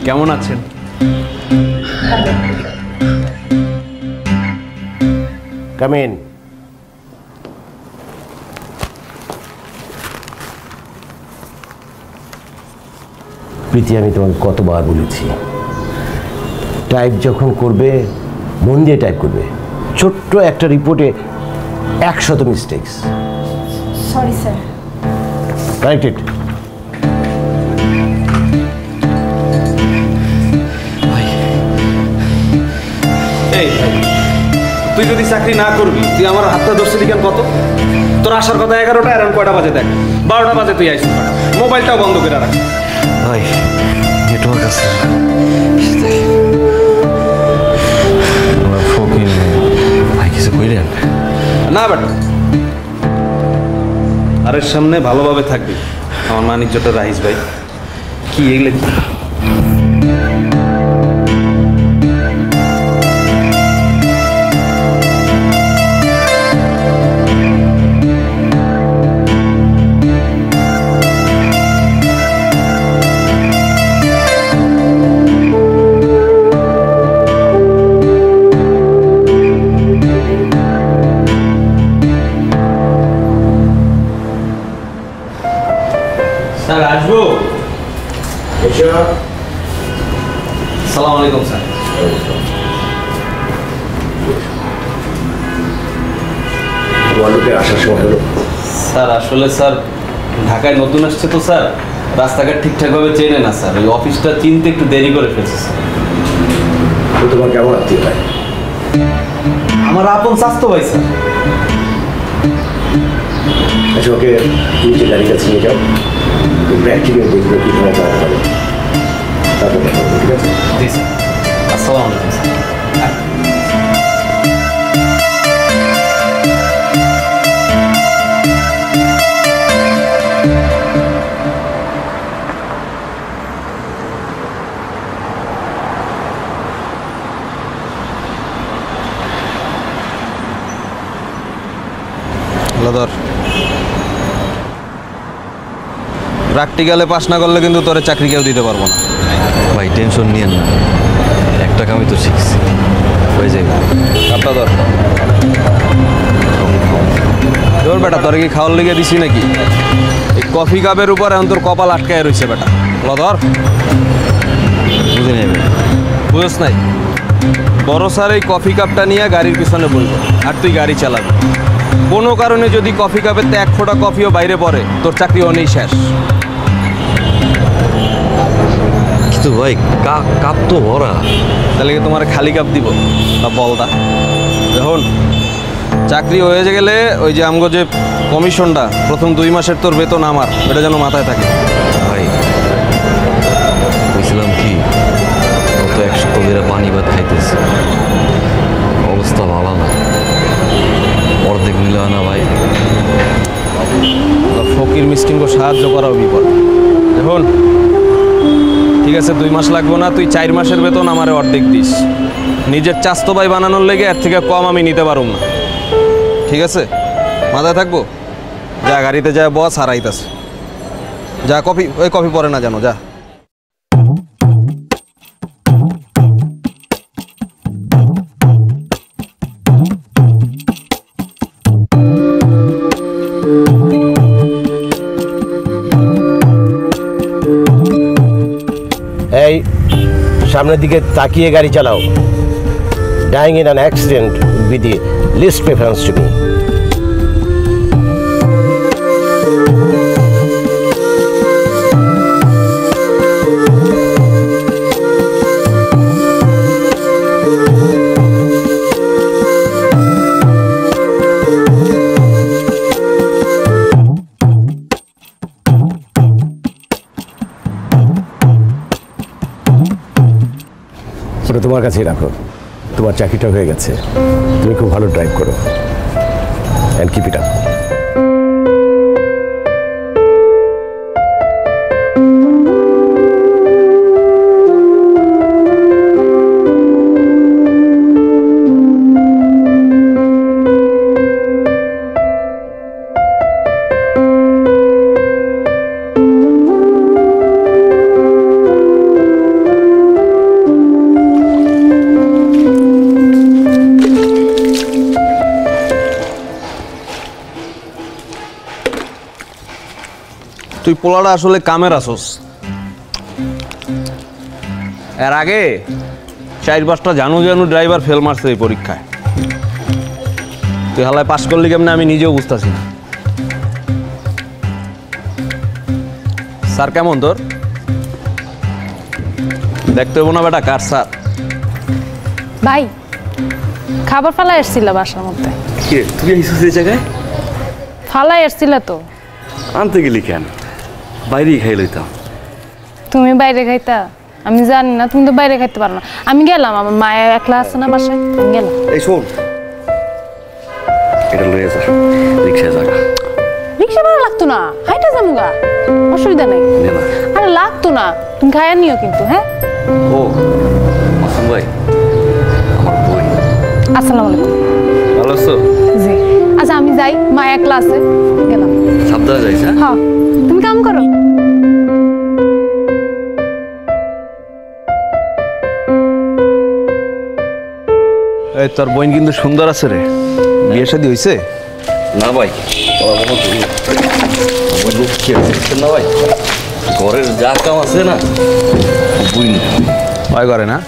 কেমন আছেন? Come in. প্রীতি, আমি তোমাকে কতবার বলেছি, টাইপ যখন করবে মন দিয়ে টাইপ করবে। ছোট্ট একটা রিপোর্টে 100 মিস্টেক্স। Sorry sir. রাইট ইট। এই তুই যদি চাকরি না করবি, তুই আমার হাতটা ধরছিলি কেন? কত তোর আসার কথা 11টা, এখন কয়টা বাজে দেখ? 12টা বাজে তুই আইস। মোবাইলটাও বন্ধ করে রাখ। ভাই নেটওয়ার্ক আছে। ফকির ভাই কিছু কইলেন না বেটা, আরের সামনে ভালোভাবে থাকবি। আমার মানিজ্যটা রাহিস ভাই কি এগুলো কি? স্যার আসবো? সালাম আলাইকুম স্যার। আসার সময় হলো? স্যার আসলে স্যার ঢাকায় নতুন আসছে তো স্যার, রাস্তাঘাট ঠিকঠাকভাবে চেনে না স্যার, ওই অফিসটা চিনতে একটু দেরি করে ফেলছে স্যার। তোমার কেমন আত্মীয় ভাই? আমার আপন স্বাস্থ্য ভাই স্যার। আচ্ছা, ওকে নিচে গাড়ির কাছে নিয়ে যাও, প্র্যাকটিক্যাল দেখবো কীভাবে যাওয়া হবে, তারপর দেখা হবে, ঠিক আছে? জি স্যার। আসসালামু আলাইকুম স্যার। ধর প্র্যাকটিক্যালে পাস না করলে কিন্তু তোরে চাকরি কেউ দিতে পারবো না। ভাই টেনশন নিয়েন না, একটা কামই তো শিখছি, হয়ে যাবে। কাপটা ধর। তোর বেটা তোর কি খাওয়ার লেগে দিছি নাকি? এই কফি কাপের উপর এখন তোর কপাল আটকায় রয়েছে বেটা। ধর। বুঝে নেবে, বুঝছ নাই? বড় স্যার এই কফি কাপটা নিয়ে গাড়ির পিছনে বলবো, আর তুই গাড়ি চালাবি। কোনো কারণে যদি কফি কাপের এক ফোঁটা কফিও বাইরে পড়ে, তোর চাকরি অনেক শেষ। কিন্তু ভাই কাপ তো ভরা। তাহলে কি তোমার খালি কাপ দিব বা বলদা? দেখুন, চাকরি হয়ে গেলে ওই যে আমগো যে কমিশনটা প্রথম 2 মাসের তোর বেতন আমার, এটা যেন মাথায় থাকে। ভাই বলছিলাম কি, কত 100 কবিরা পানি ভাত খাইতেছে, অবস্থা ভালো না, অর্ধেক মিলে না ভাই। ফকির মিসকিনকে সাহায্য করাও বিপদ। দেখুন ঠিক আছে, 2 মাস লাগবো না, তুই 4 মাসের বেতন আমারে অর্ধেক দিস। নিজের চাস্তো ভাই বানানোর লেগে এর থেকে কম আমি নিতে পারুম না, ঠিক আছে? মাথায় থাকবো। যা গাড়িতে যায় বস হারাইতাছে। যা কফি পরে না জানো, যা। এই সামনের দিকে তাকিয়ে গাড়ি চালাও। Dying in an accident with the least preference to me. ওটা তোমার কাছেই রাখো, তোমার চাকরিটা হয়ে গেছে, তুমি খুব ভালো ড্রাইভ করো, অ্যান্ড কিপ ইট আপ। তুই পোলাটা আসলে কামের আসোস। এর আগে 4-5টা জানু ড্রাইভার ফেল মারছে এই পরীক্ষায়। তুই হালায় পাস করলি কেমনে আমি নিজেও বুঝতেছি না। স্যার কেমন তোর? দেখতে হবো না বেটা কার স্যার? ভাই খাবার ফালাই এসছিল বাসার মধ্যে। কে তুই আইছিস এই জায়গায়? ফালাই এসছিল তো। আনতে গেলি কেন? বাইরেই খাই লইতাম। তুমি বাইরে খাইতা? আমি জানি না, তুমি তো বাইরে খাইতে পারো না। আমি গেলাম, আমার মায়ে একলা আছে না বাসায়, আমি গেলাম। এই শোন, এটা লইয়া যা, রিক্সায় জায়গা। রিক্সা ভাড়া লাগতো না, হাইটা যামুগা, অসুবিধা নেই। নে না। আরে লাগতো না, তুমি খাইয়া নিও কিন্তু। হ্যাঁ ও মাসুম ভাই, আমার বই। আসসালামু আলাইকুম। ভালো আছো? জি। আচ্ছা আমি যাই, মা একলা আছে, গেলাম। সাবধানে যাইস। হ্যাঁ হ্যাঁ তুমি কাম করো। এই তোর বোন কিন্তু সুন্দর আছে রে। বিয়ে শাদী হইছে? না ভাই, আমার বাবা তুই আমার লোক কি আছে না ভাই, ঘরের যা কাম আছে না বুঝি না। ভয় করে না?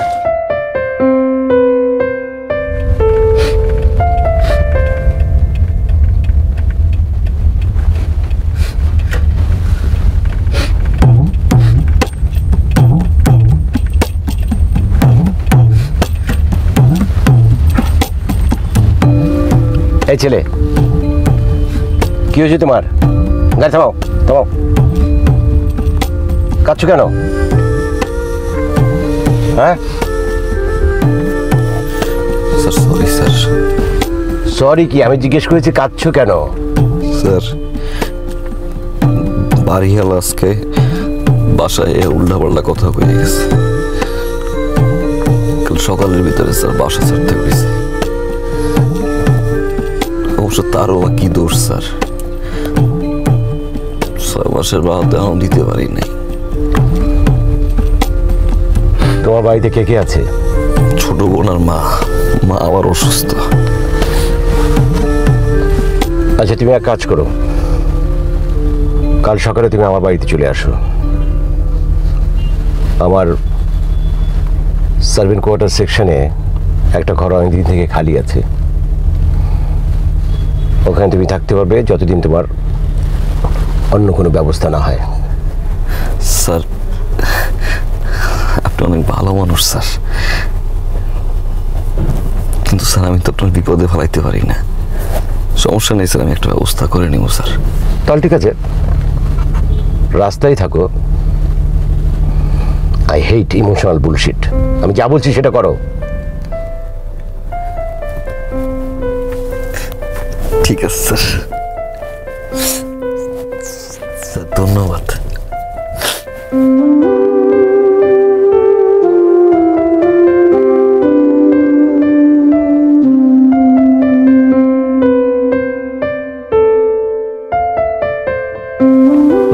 এই ছেলে, কি হয়েছে তোমার? গাড়ি থামাও, থামাও। কাঁদছো কেন? হ্যাঁ স্যার সরি স্যার। সরি কি? আমি জিজ্ঞেস করেছি কাঁদছো কেন? স্যার বাড়িওয়ালা আজকে বাসায় উল্টাপাল্টা কথা কয়ে গেছে। কাল সকালের ভিতরে স্যার বাসা ছাড়তে পেরেছে। অবশ্য তারও বা কি দোষ স্যার, 6 মাসের বাদ এখনো দিতে পারি নাই। তোমার বাড়িতে কে কে আছে? ছোট বোন আর মা। মা আবার অসুস্থ। আচ্ছা তুমি এক কাজ করো, কাল সকালে তুমি আমার বাড়িতে চলে আসো। আমার সার্ভেন্ট কোয়ার্টার সেকশনে একটা ঘর অনেকদিন থেকে খালি আছে, ওখানে তুমি থাকতে পারবে যতদিন তোমার অন্য কোনো ব্যবস্থা না হয়। স্যার আপনি অনেক ভালো মানুষ স্যার, কিন্তু স্যার আমি তো আপনার বিপদে ফেলাইতে পারি না। সমস্যা নেই স্যার, আমি একটা ব্যবস্থা করে নিব স্যার। তাহলে ঠিক আছে, রাস্তায় থাকো। I hate emotional bullshit. আমি যা বলছি সেটা করো। ঠিক আছে স্যার। স্যার ধন্যবাদ।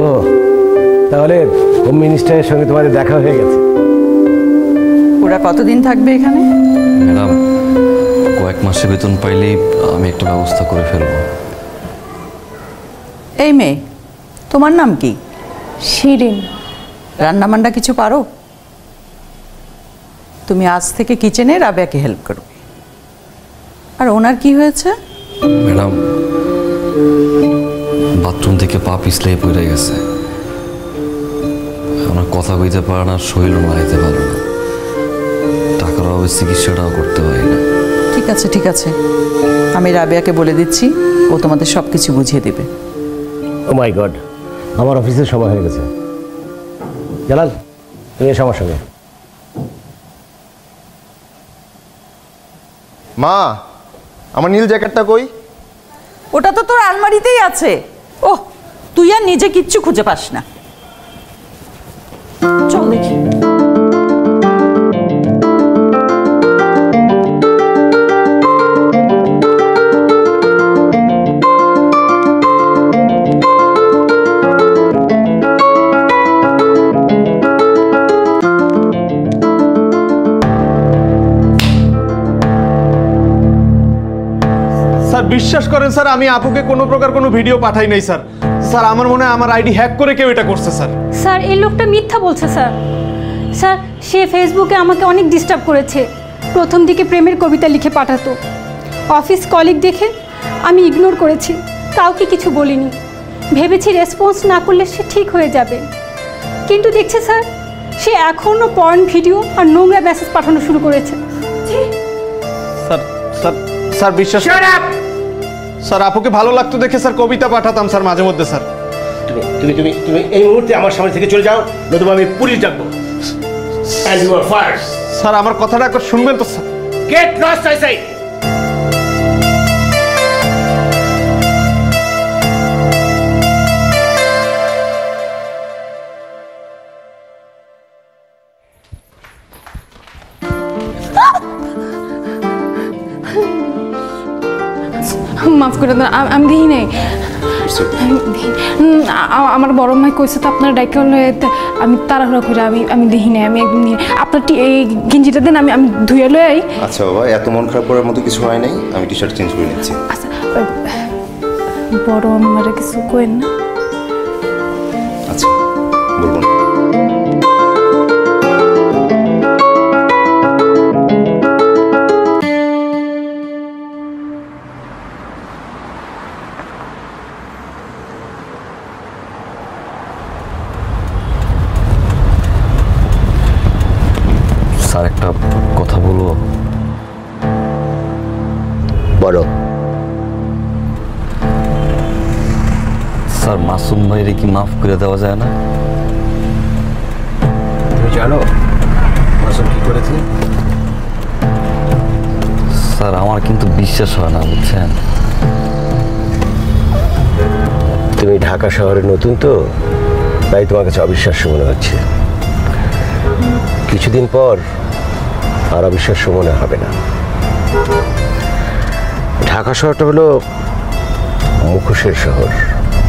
ও তাহলে হোম মিনিস্টারের সঙ্গে তোমাদের দেখা হয়ে গেছে? ওরা কতদিন থাকবে এখানে? ম্যাডাম কয়েক মাসে বেতন পাইলেই আমি একটা ব্যবস্থা করে ফেলবো। এই মেয়ে, তোমার নাম কি? শিরিন। রান্না বান্না কিছু পারো? তুমি আজ থেকে কিচেনে রাবেয়াকে হেল্প করো। আর ওনার কি হয়েছে? ম্যাডাম বাথরুম থেকে পা পিছলে পড়ে গেছে। ওনার কথা কইতে পারে না, শরীরও নাড়াইতে পারে না, টাকার অভাবে চিকিৎসাটাও করতে পারি না। ঠিক আছে ঠিক আছে, আমি রাবেয়াকে বলে দিচ্ছি, ও তোমাদের সব কিছু বুঝিয়ে দেবে। ও মাই গড, আমার অফিসের সময় হয়ে গেছে। জালাল তুমি এসো আমার সঙ্গে। মা, আমার নীল জ্যাকেটটা কই? ওটা তো তোর আলমারিতেই আছে। ওহ, তুই আর নিজে কিচ্ছু খুঁজে পাস না। চল দেখি। স্যার বিশ্বাস করেন স্যার, আমি আপুকে কোনো প্রকার কোনো ভিডিও পাঠাই নাই স্যার। স্যার আমার মনে হয় আমার আইডি হ্যাক করে কেউ এটা করছে স্যার। স্যার এই লোকটা মিথ্যা বলছে স্যার। স্যার সে ফেসবুকে আমাকে অনেক ডিস্টার্ব করেছে। প্রথম দিকে প্রেমের কবিতা লিখে পাঠাতো। অফিস কলিগ দেখে আমি ইগনোর করেছি, কাউকে কিছু বলিনি। ভেবেছি রেসপন্স না করলে সে ঠিক হয়ে যাবে, কিন্তু দেখছে স্যার সে এখনও পর্ন ভিডিও আর নোংরা মেসেজ পাঠানো শুরু করেছে। স্যার স্যার স্যার বিশ্বাস, স্যার আপুকে ভালো লাগতো দেখে স্যার কবিতা পাঠাতাম স্যার মাঝে মধ্যে স্যার। তুমি তুমি তুমি তুমি এই মুহূর্তে আমার সামনে থেকে চলে যাও, নতুবা আমি পুলিশ ডাকবো। And you are fired. Sir আমার কথাটা একবার শুনবেন তো sir. Get lost, I say. মাফ করে দেন, আমি দিই নাই। আমার বড় মাই কইছে তো আপনার ডাইকে হলে আমি তাড়াহুড়া করে আমি দিই নাই, আমি একদম দিই। আপনার এই গেঞ্জিটা দেন, আমি ধুয়ে লই আই। আচ্ছা বাবা, এত মন খারাপ করার মতো কিছু হয় নাই, আমি টি শার্ট চেঞ্জ করে নিচ্ছি। আচ্ছা বড় আমার কিছু কইন না। আচ্ছা বলবো না। স্যার একটা কথা বলবো? বলো। স্যার মাসুম ভাইরে কি মাফ করে দেওয়া যায় না? তুমি জানো মাসুম কি করেছে? স্যার আমার কিন্তু বিশ্বাস হয় না, বুঝছেন? তুমি ঢাকা শহরে নতুন তো, তাই তোমার কাছে অবিশ্বাস্য মনে হচ্ছে। কিছুদিন পর আর অবিশ্বাস্য মনে হবে না। ঢাকা শহরটা হলো মুখোশের শহর।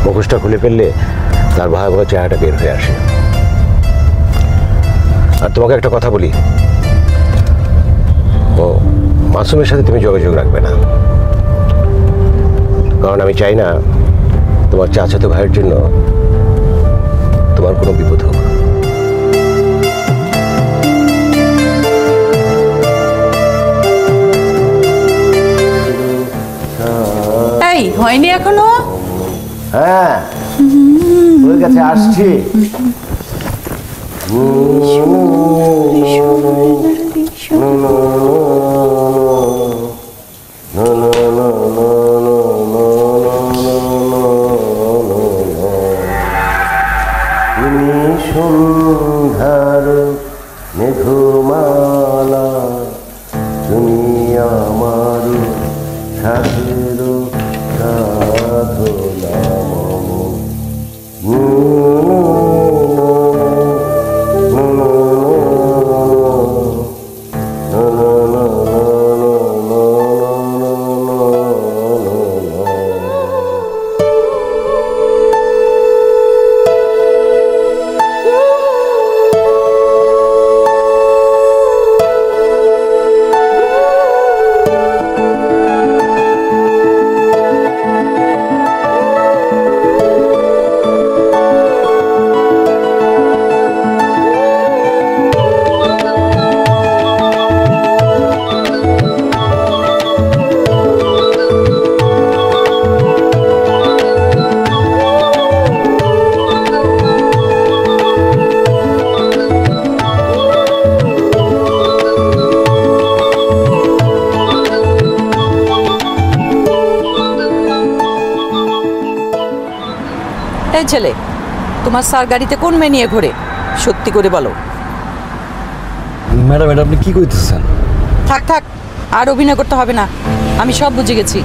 মুখোশটা খুলে ফেললে তার ভয়াবহ চেহারাটা বের হয়ে আসে। আর তোমাকে একটা কথা বলি, ও মাসুমের সাথে তুমি যোগাযোগ রাখবে না, কারণ আমি চাই না তোমার চাচাতো ভাইয়ের জন্য তোমার কোনো বিপদ হোক। এই হয়নি এখনো? হ্যাঁ ওর কাছে আসছি। সন্ধ্যার মেঘমালা, তুমি আমার সাথের সাধনা এই ছেলে, তোমার স্যার গাড়িতে কোন মেয়ে নিয়ে ঘোরে? সত্যি করে বলো। ম্যাডাম এটা আপনি কি কইতেছেন? থাক থাক, আর অভিনয় করতে হবে না, আমি সব বুঝে গেছি।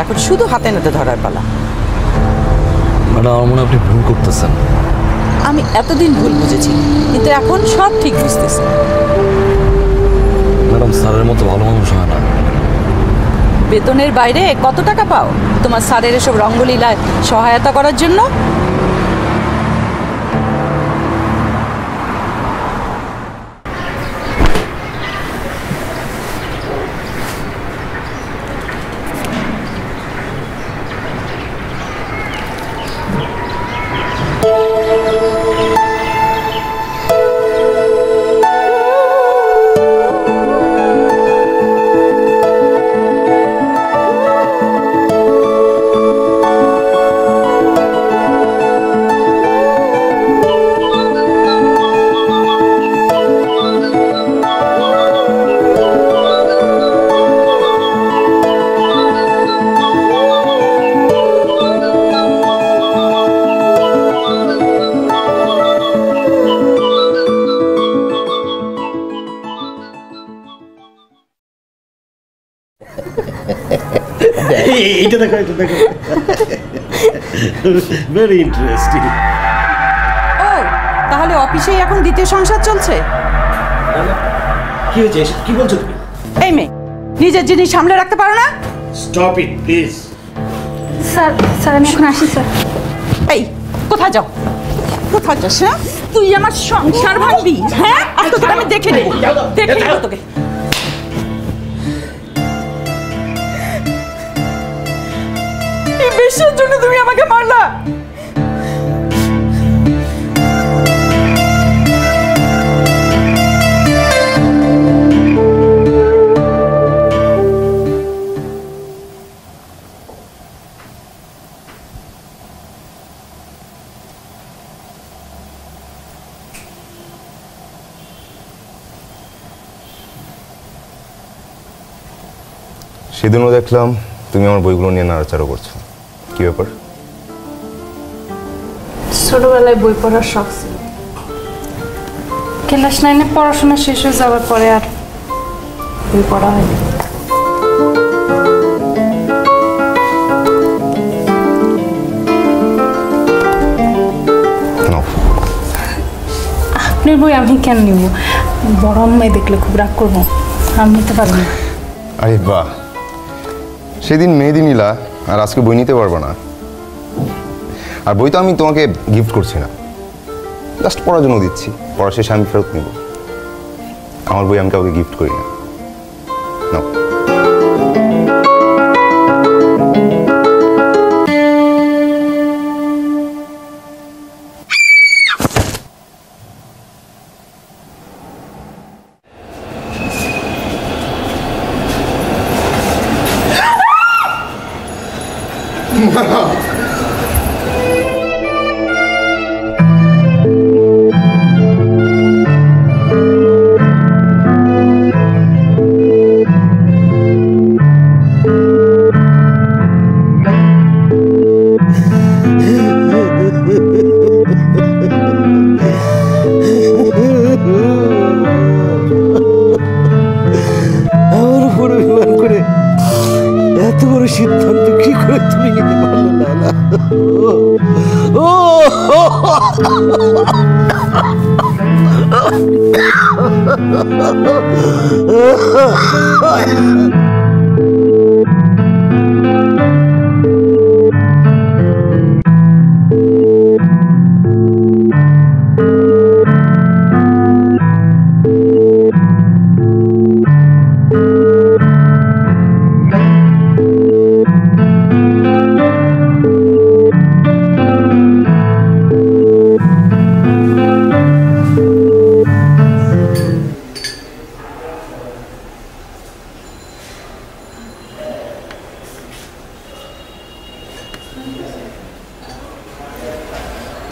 এখন শুধু হাতে নাতে ধরার পালা। ম্যাডাম আমার মনে হয় আপনি ভুল করতেছেন। আমি এতদিন ভুল বুঝেছি, কিন্তু এখন সব ঠিক বুঝতেছি। ম্যাডাম স্যারের মতো ভালো মানুষ হয় না। বেতনের বাইরে কত টাকা পাও তোমার স্যারের এসব রঙ্গলীলায় সহায়তা করার জন্য? এটা দেখো, এটা দেখো। Very interesting. ও তাহলে অফিসেই এখন দ্বিতীয় সংসার চলছে? কি হয়েছে? কি বলছো তুমি? এই মেয়ে, নিজের জিনিস সামলে রাখতে পারো না? Stop it please. Sir sir আমি এখন আসি স্যার। এই কোথায় যাও? কোথায় যাস? হ্যাঁ তুই আমার সংসার ভাঙবি? হ্যাঁ আর তোকে আমি দেখে নেব, দেখে নেব তোকে। এই বেশ্যার জন্য তুমি আমাকে মারলা। সেদিনও দেখলাম তুমি আমার বইগুলো নিয়ে নাড়াচাড়া করছো, কি ব্যাপার? ছোটবেলায় বই পড়ার শখ ছিল, ক্লাস 9-এ পড়াশোনা শেষ হয়ে যাওয়ার পরে আর বই পড়া হয়নি। আপনার বই আমি কেন নিব? বড় আম্মাই দেখলে খুব রাগ করবো, আমি নিতে পারবো না। আরে বাহ, সেদিন মেহেদি নিলা আর আজকে বই নিতে পারবো না? আর বই তো আমি তোমাকে গিফট করছি না, জাস্ট পড়ার জন্য দিচ্ছি, পড়া শেষে আমি ফেরত নেব। আমার বই আমি কাউকে গিফট করি না। নাও। আমার উপর অভিমান করে এত বড় সিদ্ধান্ত কি করে তুমি নিতে পারলে না? ও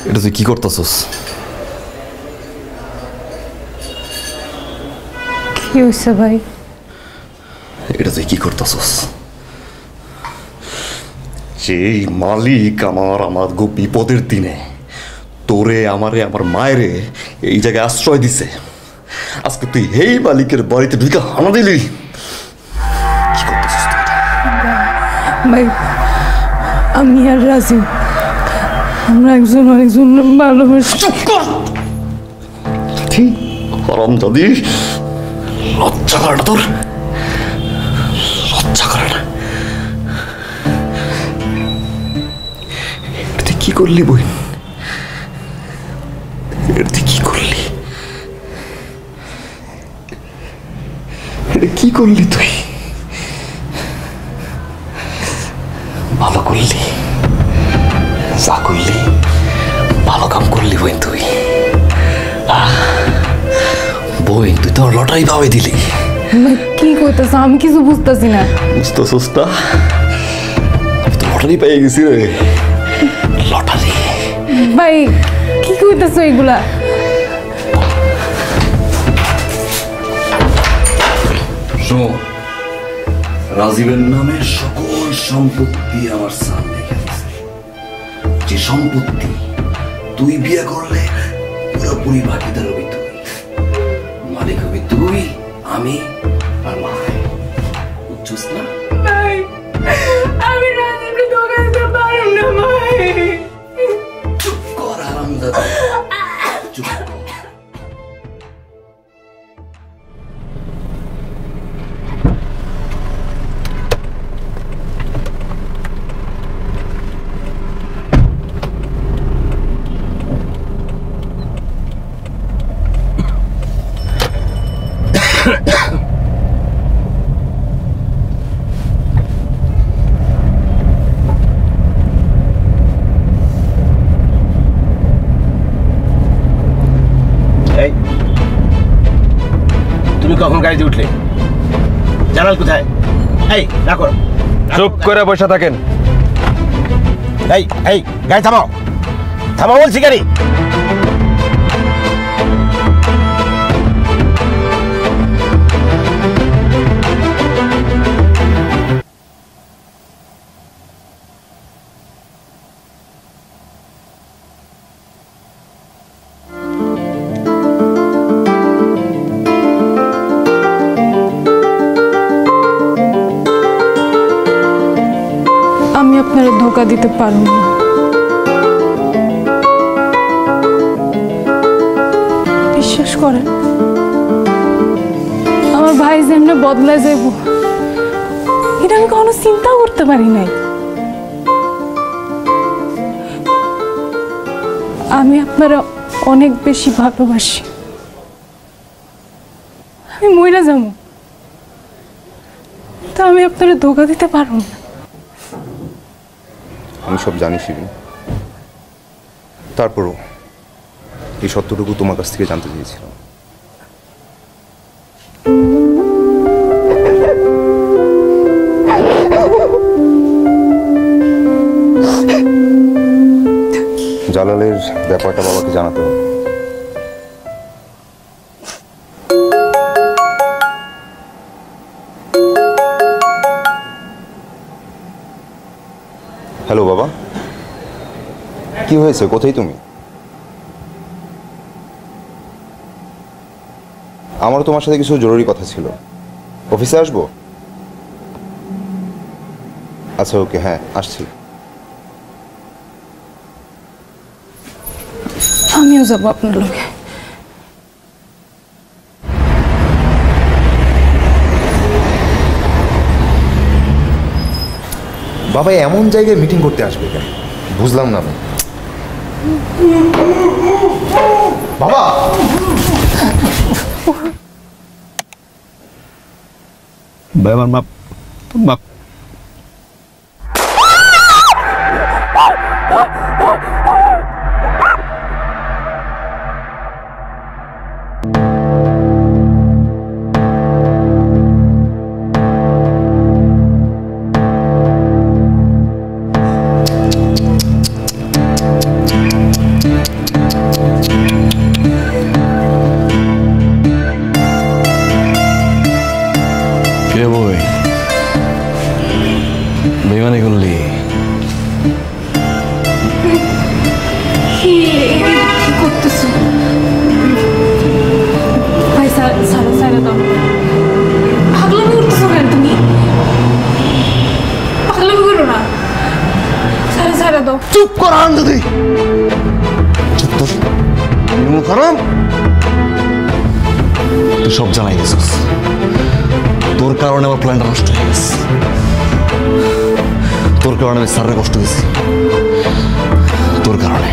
এটা তুই কি করতেছস? কি হয়েছে ভাই? এটা তুই কি করতেছস? যেই মালিক আমার গো বিপদের দিনে তোরে আমারে আমার মায়েরে এই জায়গায় আশ্রয় দিছে, আজকে তুই এই মালিকের বাড়িতে ঢুকে হানা দিলি। কি করতেছিস তুই? ভাই আমি আর রাজি, আমরা একজন আরেকজন ভালোবাসি। হারামজাদি, লজ্জা করে না তোর? লজ্জা করে না? তুই কি করলি বই? তুই কি করলি? এটা কি করলি তুই? ভালো করলি, যা করলি ভালো কাম করলি বই। তুই বই, তুই তো লটারি পাবে দিলি। কি কইতেছ? আমি কিছু বুঝতেছি না। বুঝতেছিস না? আমি তো লটারি পেয়ে গেছি রে, লটারি। ভাই কি কইতেছ এগুলা? শোন, রাজীবের নামে সকল সম্পত্তি আমার স্যার লিখে দিছে। যে সম্পত্তি তুই বিয়ে করলে পুরোপুরি ভাগিদার হবি তুই, মালিক হবি তুই, আমি আর মা। বুঝছিস না? আমি রাজি কখন গাড়িতে উঠলে? জানাল কোথায়? এই রাখো। চুপ করে বসে থাকেন। এই এই গাড়ি থামাও, থামাও বলছি গাড়ি। আমি আপনার ধোকা দিতে পারব না। বিশ্বাস করেন, আমার ভাই যেমনি বদলা যাইব এটা আমি কখনো চিন্তা করতে পারি নাই। আমি আপনারা অনেক বেশি ভালোবাসি। আমি মইরা যাবো, তা আমি আপনারা ধোকা দিতে পারব না। আমি সব জানি শিবিন, তারপরও এই সত্যটুকু তোমার কাছ থেকে জানতে চেয়েছিলাম। জালালের ব্যাপারটা বাবাকে জানাতে হবে। হ্যালো বাবা, কি হয়েছে? কোথায় তুমি? আমারও তোমার সাথে কিছু জরুরি কথা ছিল। অফিসে আসবো? আচ্ছা ওকে, হ্যাঁ আসছি। আমিও যাবো আপনার লোকে। বাবা এমন জায়গায় মিটিং করতে আসবে কেন? বুঝলাম না আমি। বাবা ভাই আমার মাপ মাপ। কে বই বেমানি করলি? কি করতেছো ভাই? সারা দাও। পাগলামি করতেছো কেন তুমি? পাগলামি করো না, সারা দাও। চুপ কর আনন্দি, চুপ তোর মুখ হারাম। তুই সব জানাই গেছিস, তোর কারণে আমার প্ল্যানটা নষ্ট হয়ে গেছে। তোর কারণে আমি স্যারের কষ্ট দিয়েছি, তোর কারণে।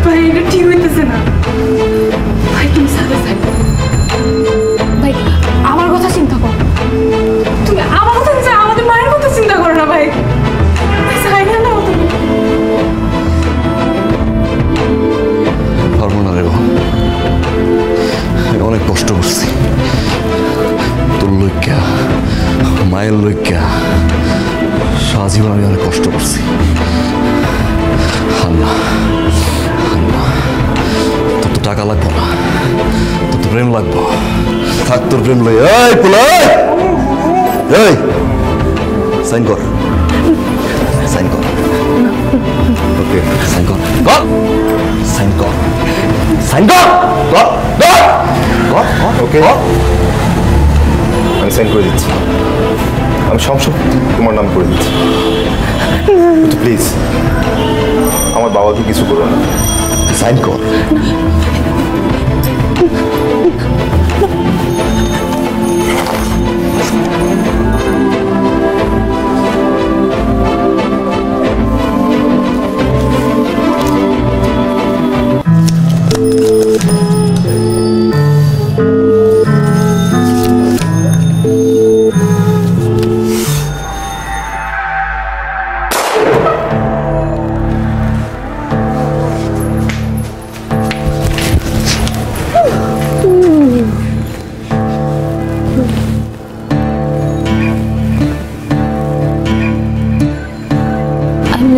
ভাই এটা ঠিক হইতেছে না। ভাই তুমি সাথে ভাই আমার কথা চিন্তা করো। তুমি আমার কথা চিন্তা, আমাদের মায়ের কথা চিন্তা করো না ভাই। চাই না না তুমি। পারবো না রে বাবা, আমি অনেক কষ্ট করছি তোর লইক্যা, মায়ের লইক্যা। সারাজীবন আমি অনেক কষ্ট করছি। হান্না হান্না, তোর তো টাকা লাগবো না, তোর তো প্রেম লাগবো। থাক তোর প্রেম লই। এই পুলাই, এই সাইন কর, সাইন কর। ওকে সাইন কর, কর সাইন কর, সাইন কর, কর কর কর। ওকে আমি সাইন করে দিচ্ছি। আমি সব তোমার নাম করে দিচ্ছি। প্লিজ আমার বাবাকে কিছু করো না, সাইন কর।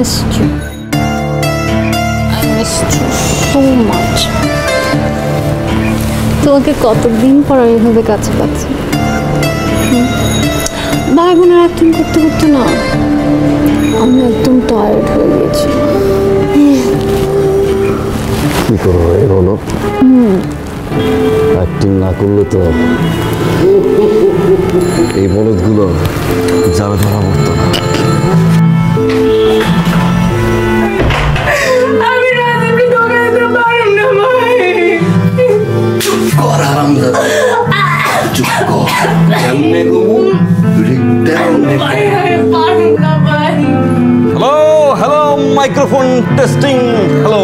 missed you. I missed you so much. তোমাকে কতদিন পর আমি এভাবে কাছে পাচ্ছি। ভাই বোনের অ্যাক্টিং করতে করতে না আমি একদম টায়ার্ড হয়ে গেছি। কি করবো বলো, অ্যাক্টিং না করলে তো এই বলদগুলো যারা ধরা পড়তো না। আমি রাজীবকে ধোকা দিতে পারব না ভাই। কর হারামজাদা, চুপ কর। কেমনে ঘুমু কেমনে ভাই আমি পারব না ভাই। Hello hello, microphone testing. Hello,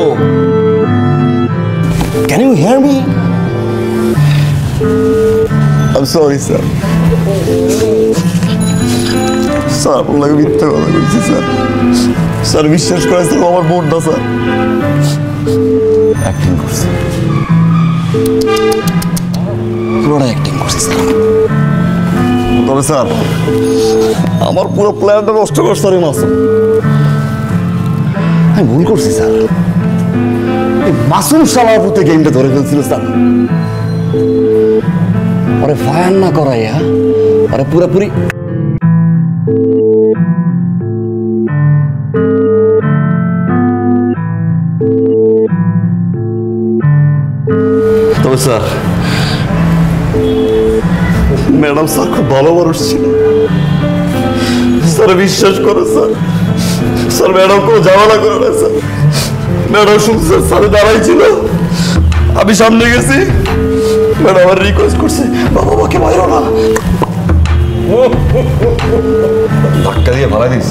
Can you hear me? I'm sorry, sir. Sir আপনাকে মিথ্যা কথা বলছি স্যার। স্যার বিশ্বাস করে স্যার আমার বোন না স্যার। অ্যাক্টিং করছি, পুরোটা অ্যাক্টিং করছি স্যার। তবে স্যার আমার পুরো প্ল্যানটা নষ্ট করছে স্যার এই মাসুম। আমি ভুল করছি স্যার। মাসুম শালার প্রতি গেমটা ধরে ফেলছিল স্যার। ওরে ফায়ার না করাইয়া ওরে পুরোপুরি তবে স্যার ম্যাডাম স্যার খুব ভালো মানুষ ছিল স্যার, বিশ্বাস করে স্যার। স্যার ম্যাডাম কোনো ঝামেলা করে না স্যার। ম্যাডাম শুনছে স্যার দাঁড়াই ছিল, আমি সামনে গেছি, ম্যাডাম আমার রিকোয়েস্ট করছে বাবা আমাকে বাইরো না, ধাক্কা দিয়ে ভাড়া দিস।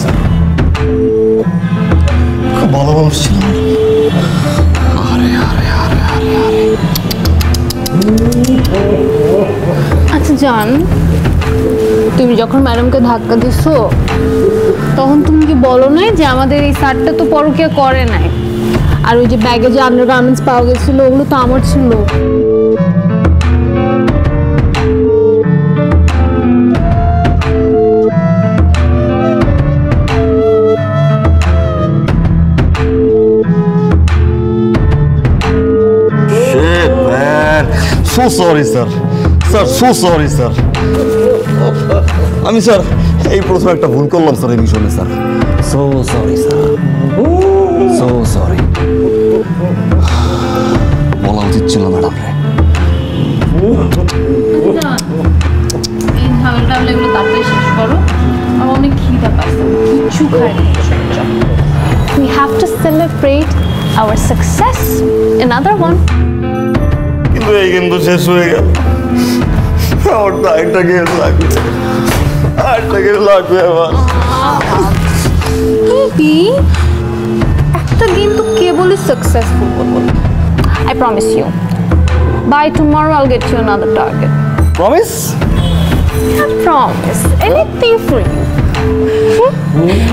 খুব ভালো মানুষ ছিল। আরে আরে আরে আরে আরে আচ্ছা জান, তুমি যখন ম্যাডামকে ধাক্কা দিছো তখন তুমি কি বলো নাই যে আমাদের এই শার্টটা তো পরকীয়া করে নাই, আর ওই যে ব্যাগে যে আন্ডারগার্মেন্টস পাওয়া গেছিল ওগুলো তো আমার ছিল। Shit, man. So sorry, sir. Sir, so sorry, sir. আমি স্যার এই প্রথমে একটা ভুল করলাম স্যার এই মিশনে sir. So sorry sir, so sorry. বলা উচিত ছিল ম্যাডাম রে। এই ঝামেলাটা এগুলো তাড়াতাড়ি শেষ করো, আমার অনেক খিদা পাইছে, কিছু খাই না। We have to celebrate our success. Another one. কিন্তু এই গেম তো শেষ হয়ে গেল। আমার তো আরেকটা গেম লাগবে, আরেকটা গেম লাগবে আমার। Baby, একটা গেম তো কেবলই সাকসেসফুল করবো। I promise you. By tomorrow I'll get you another target. Promise? I promise. Anything for you.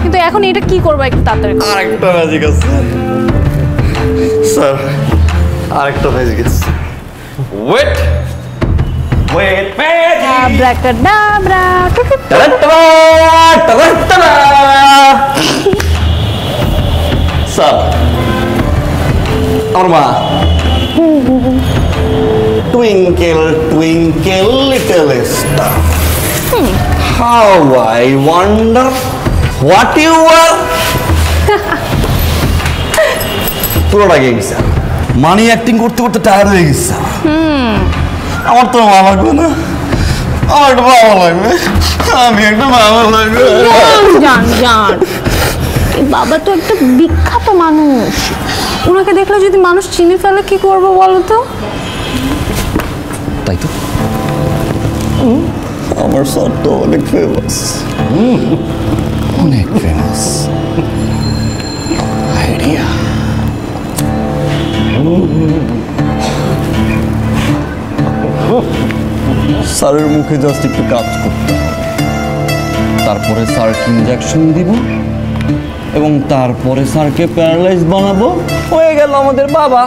কিন্তু এখন এটা কি করবো একটু তাড়াতাড়ি করো। আরেকটা ম্যাজিক আছে স্যার, আরেকটা ম্যাজিক আছে। Wait wait magic. Abracadabra. Sir আমার মা twinkle twinkle little star, how I wonder what you are. পুরোটা গেম স্যার, মানি অ্যাক্টিং করতে করতে টায়ার্ড হয়ে গেছে স্যার। আমার তো মা লাগবে না, আমার একটা বাবা লাগবে, আমি একটা বাবা লাগবে। জান জান, এই বাবা তো একটা বিখ্যাত মানুষ, ওনাকে দেখলে যদি মানুষ চিনে ফেলে কি করবো বলো তো? তাই তো আমার স্যার তো অনেক ফেমাস, অনেক ফেমাস। আইডিয়া স্যারের মুখে জাস্ট একটু কাজ করতে হবে, তারপরে স্যারকে ইনজেকশন দিব এবং তারপরে স্যারকে প্যারালাইজ বানাবো, হয়ে গেল আমাদের বাবা।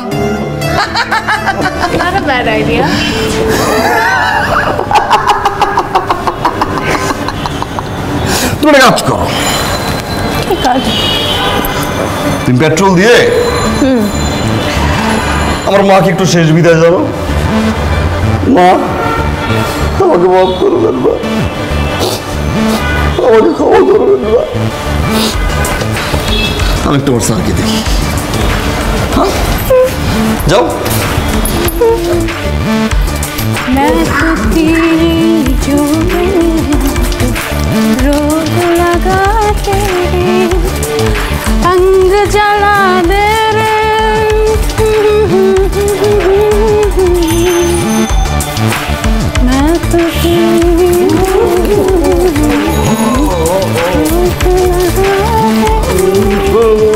Not a bad idea. তুমি কাজ করো। ঠিক আছে। তুমি পেট্রোল দিয়ে আমার মাকে একটু শেষ বিদায় জানো। মা, আমাকে মাফ করবেন না, আমাকে ক্ষমা করবেন না। আমি একটু আমার স্যারকে দেখি। হ্যাঁ, যাও। मैं तो तेरी जो रोग लगा तेरे अंग जला दे रे मैं तो तेरी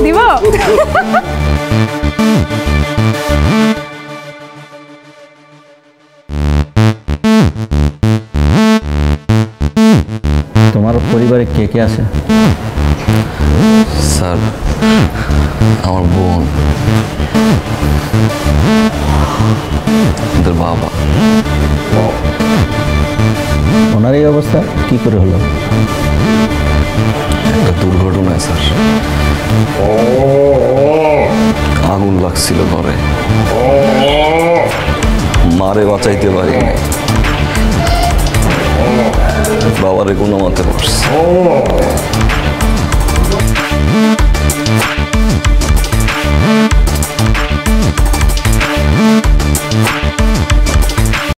दिवा তোমার পরিবারে কে কে আছে? স্যার, আমার বোন, ওদের বাবা। ওনার এই অবস্থা কি করে হলো? একটা দুর্ঘটনায় স্যার, আগুন লাগছিল ঘরে, মারে বাঁচাইতে পারিনি, বাবারে কোনো মতে মারছে।